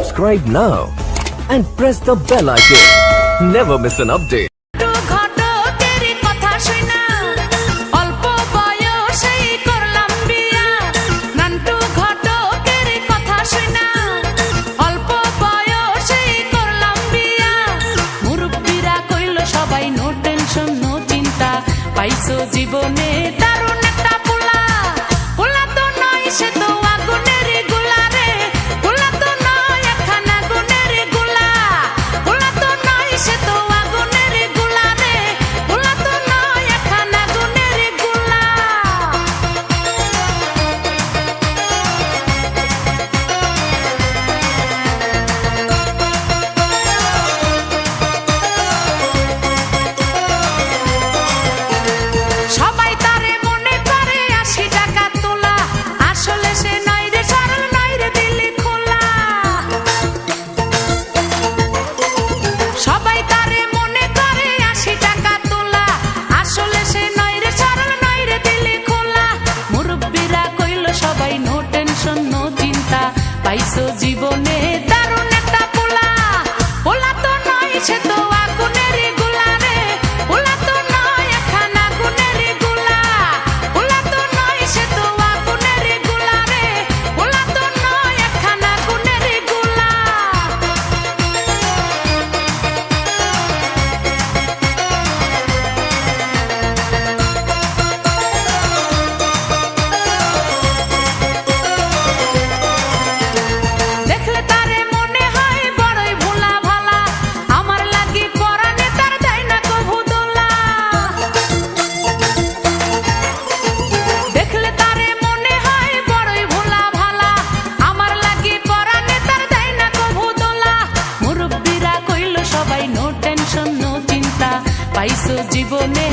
Subscribe now and press the bell icon. Never miss an update. পাইছো জীবনে দারুণ একটা পোলা, পোলা তো নয় সে তো আগুনের গোলা রে, পোলা তো নয় একখানা আগুনের গোলা, পোলা তো নয় সে তো আগুনের গোলা রে, পোলা তো নয় একখানা আগুনের গোলা। সবাই তারে মনে করে 80 টাকা তোলা, আসলে সে নয় রে সরল নয় রে দিলি খোলা। সবাই তারে মনে করে 80 টাকা তোলা, আসলে সে নয় রে সরল নয় রে দিলি খোলা। মুরব্বিরা কইল সবাই নো টেনশন নো চিন্তা, পাইছো জীবনে দারুণ একটা পোলা, পোলা তো নয় সে তো আগুনের গোলা রে, পোলা তো নয় একখানা আগুনের গোলা, পোলা তো নয় সে তো আগুনের গোলা রে, পোলা তো নয় একখানা আগুনের গোলা। দেখলে তারে মনে হয় বড়ই ভোলা ভালা, আমার লাগি পরানে তার দেয় না কভু দোলা। দেখলে তারে মনে হয় বড়ই ভোলা ভালা, আমার লাগি পরানে তার দেয় না কভু দোলা। মুরব্বিরা কইল সবাই নো টেনশন নো চিন্তা, পাইছো জীবনে